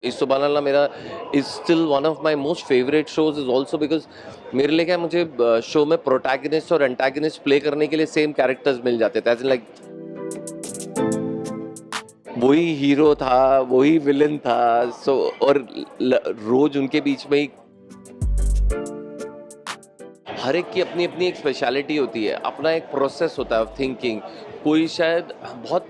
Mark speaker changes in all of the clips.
Speaker 1: इस सुभान अल्लाह मेरा is still one of my most favourite shows is also because मेरे लिए क्या है, मुझे शो में प्रोटैगनिस्ट और एंटागनिस्ट प्ले करने के लिए सेम कैरेक्टर्स मिल जाते थे, एज इन लाइक वही हीरो था, वही विलन था। सो और रोज उनके बीच में ही हर एक की अपनी अपनी एक स्पेशलिटी होती है, अपना एक प्रोसेस होता है ऑफ थिंकिंग। कोई शायद बहुत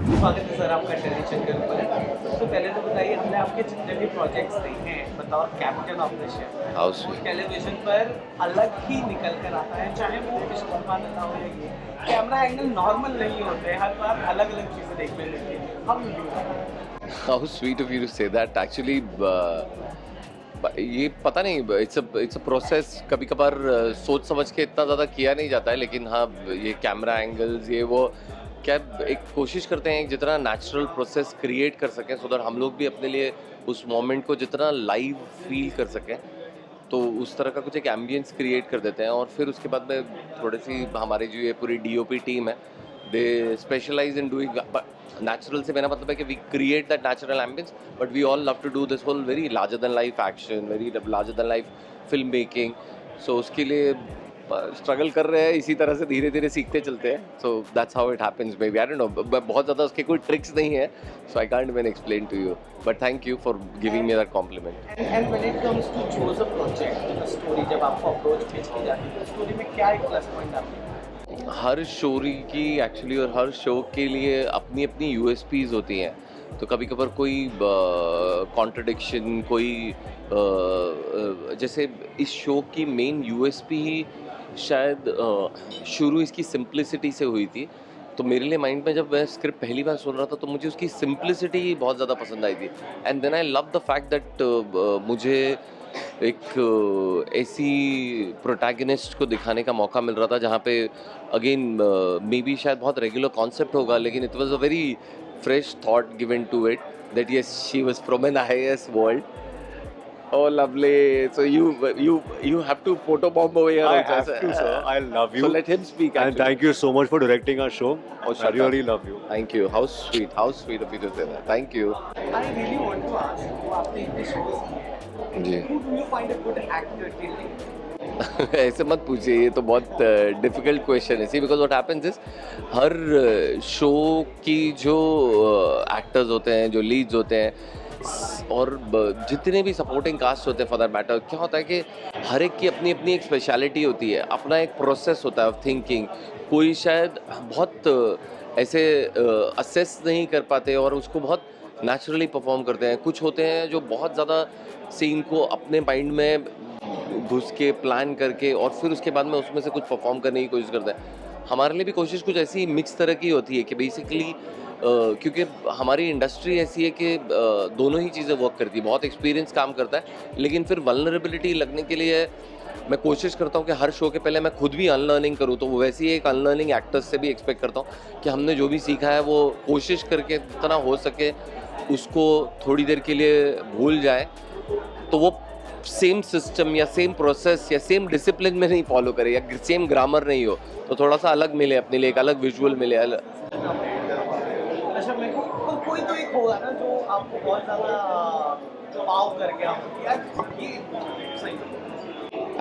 Speaker 2: स्वागत है सर आपका टेलीविजन के ऊपर। सबसे पहले तो बताइए, हमने आपके जितने भी प्रोजेक्ट्स देखे हैं बतौर captain of the ship,
Speaker 1: house
Speaker 2: वो टेलीविजन पर अलग ही निकल कर आता है। चाहे वो इश्क़-ए-रहमान हो या ये कैमरा एंगल नॉर्मल नहीं होते, हर बार अलग अलग चीज़ें देखने मिलती हैं। हम
Speaker 1: how sweet of you to say that. Actually ये पता नहीं, इट्स अ प्रोसेस। कभी कभार सोच समझ के इतना ज़्यादा किया नहीं जाता है, लेकिन हाँ, ये कैमरा एंगल्स ये वो क्या एक कोशिश करते हैं जितना नेचुरल प्रोसेस क्रिएट कर सकें, सो दैट हम लोग भी अपने लिए उस मोमेंट को जितना लाइव फील कर सकें। तो उस तरह का कुछ एक एम्बियंस क्रिएट कर देते हैं, और फिर उसके बाद में थोड़ी सी हमारी जो ये पूरी डीओपी टीम है, they specialize in doing natural. से मेरा मतलब है कि we create that natural ambience, but we all love to do this whole very larger than life action, very larger than life film making. So उसके लिए struggle कर रहे हैं, इसी तरह से धीरे धीरे सीखते चलते हैं। So that's how it happens. Maybe I don't know, बहुत ज़्यादा उसके कोई ट्रिक्स नहीं है, so I can't even explain to you, but thank you for giving me that compliment.
Speaker 2: And when it comes to choose a project, a story, जब आपको approach पेश की जाती है तो स्टोरी में क्या एक प्लस पॉइंट आपके
Speaker 1: हर स्टोरी की एक्चुअली और हर शो के लिए अपनी अपनी यूएसपीज होती हैं। तो कभी कभार कोई कॉन्ट्रडिक्शन, कोई जैसे इस शो की मेन यूएसपी ही शायद शुरू इसकी सिंप्लिसिटी से हुई थी। तो मेरे लिए माइंड में जब मैं स्क्रिप्ट पहली बार सुन रहा था, तो मुझे उसकी सिंप्लिसिटी ही बहुत ज़्यादा पसंद आई थी। And then I love the fact that मुझे एक ऐसी प्रोटैगनिस्ट को दिखाने का मौका मिल रहा था जहाँ पे अगेन मे बी शायद बहुत रेगुलर कॉन्सेप्ट होगा, लेकिन it was a very fresh thought given to it that yes she was from an IAS world. Oh, lovely. So you have to photobomb over here
Speaker 3: I
Speaker 1: also.
Speaker 3: have to, sir. I love you.
Speaker 1: So let him speak.
Speaker 3: And
Speaker 1: Actually.
Speaker 3: thank you so much for directing our show.
Speaker 1: Oh,
Speaker 3: I
Speaker 1: shut
Speaker 3: really
Speaker 1: up.
Speaker 3: love you.
Speaker 1: Thank you. How sweet. How sweet of you to say that. Thank you.
Speaker 2: I really want to ask, वो आपने इतने shows किए,
Speaker 1: जी।
Speaker 2: Who do you find a good actor till?
Speaker 1: ऐसे मत पूछिए, ये तो बहुत डिफिकल्ट क्वेश्चन है। See because what happens is हर शो की जो एक्टर्स होते हैं, जो लीड्स होते हैं, और जितने भी सपोर्टिंग कास्ट होते हैं फॉर दैट मैटर, क्या होता है कि हर एक की अपनी अपनी एक स्पेशलिटी होती है, अपना एक प्रोसेस होता है ऑफ थिंकिंग। कोई शायद बहुत ऐसे असेस नहीं कर पाते और उसको बहुत नेचुरली परफॉर्म करते हैं। कुछ होते हैं जो बहुत ज़्यादा सीन को अपने माइंड में घुस के प्लान करके और फिर उसके बाद में उसमें से कुछ परफॉर्म करने की कोशिश करते हैं। हमारे लिए भी कोशिश कुछ ऐसी मिक्स तरह की होती है कि बेसिकली क्योंकि हमारी इंडस्ट्री ऐसी है कि दोनों ही चीज़ें वर्क करती है। बहुत एक्सपीरियंस काम करता है, लेकिन फिर वल्नरेबिलिटी लगने के लिए मैं कोशिश करता हूँ कि हर शो के पहले मैं खुद भी अनलर्निंग करूँ। तो वैसे ही एक अनलर्निंग एक्टर्स से भी एक्सपेक्ट करता हूँ कि हमने जो भी सीखा है वो कोशिश करके जितना हो सके उसको थोड़ी देर के लिए भूल जाए, तो वो सेम सिस्टम या सेम प्रोसेस या सेम डिसिप्लिन में नहीं फॉलो करे या सेम ग्रामर नहीं हो, तो थोड़ा सा अलग मिले अपने लिए, एक अलग विजुअल मिले।
Speaker 2: अच्छा, मेरे को कोई तो एक होगा ना जो आपको बहुत ज़्यादा वाव कर गया हो, यार ये सही।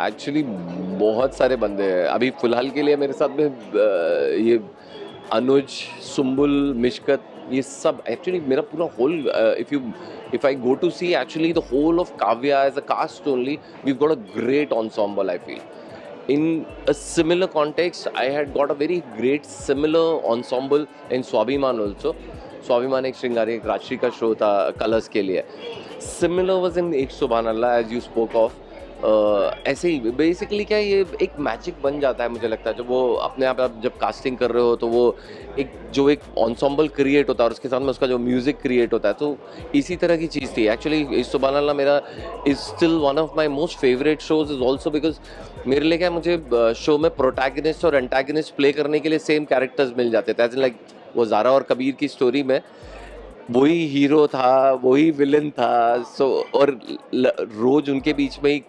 Speaker 1: एक्चुअली बहुत सारे बंदे हैं। अभी फ़िलहाल के लिए मेरे साथ में ये अनुज, सुम्बुल, मिशकत, ये सब एक्चुअली मेरा पूरा whole if I go to see actually the whole of Kavya as a cast only, we've got a great ensemble, I feel. In a similar context, I had got a very great similar ensemble in Swabhiman also. Swabhiman एक श्रृंगारी, एक राजश्री का show था colours के लिए। Similar was in एक सुभान अल्लाह as you spoke of. ऐसे ही basically क्या है, ये एक मैजिक बन जाता है मुझे लगता है जब वो अपने आप जब कास्टिंग कर रहे हो, तो वो एक जो एक ensemble क्रिएट होता है और उसके साथ में उसका जो म्यूज़िक क्रिएट होता है, तो इसी तरह की चीज़ थी। एक्चुअली इस सुभान अल्लाह मेरा is still one of my most favourite shows is also because मेरे लिए क्या है, मुझे शो में प्रोटैगनिस्ट और एंटागनिस्ट प्ले करने के लिए सेम कैरेक्टर्स मिल जाते थे, एज इन लाइक वो ज़ारा और कबीर की स्टोरी में वही हीरो था, वही विलन था। सो और रोज उनके बीच में ही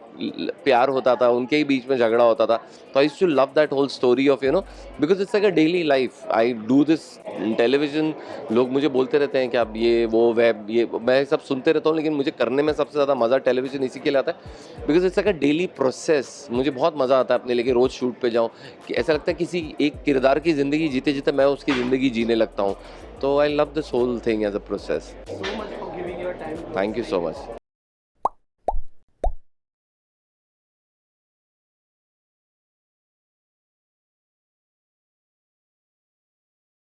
Speaker 1: प्यार होता था, उनके ही बीच में झगड़ा होता था. तो I used to love that whole story of because it's like a daily life. I do this television. लोग मुझे बोलते रहते हैं कि आप ये वो वेब ये मैं सब सुनते रहता हूँ, लेकिन मुझे करने में सबसे ज़्यादा मज़ा टेलीविजन इसी के लिए आता है because it's like a daily process. मुझे बहुत मज़ा आता है अपने लेके रोज़ शूट पे जाऊँ कि ऐसा लगता है किसी एक किरदार की ज़िंदगी जीते जीते मैं उसकी ज़िंदगी जीने लगता हूँ. तो I love this whole thing as a process.
Speaker 2: So much for giving your time.
Speaker 1: Thank you so much.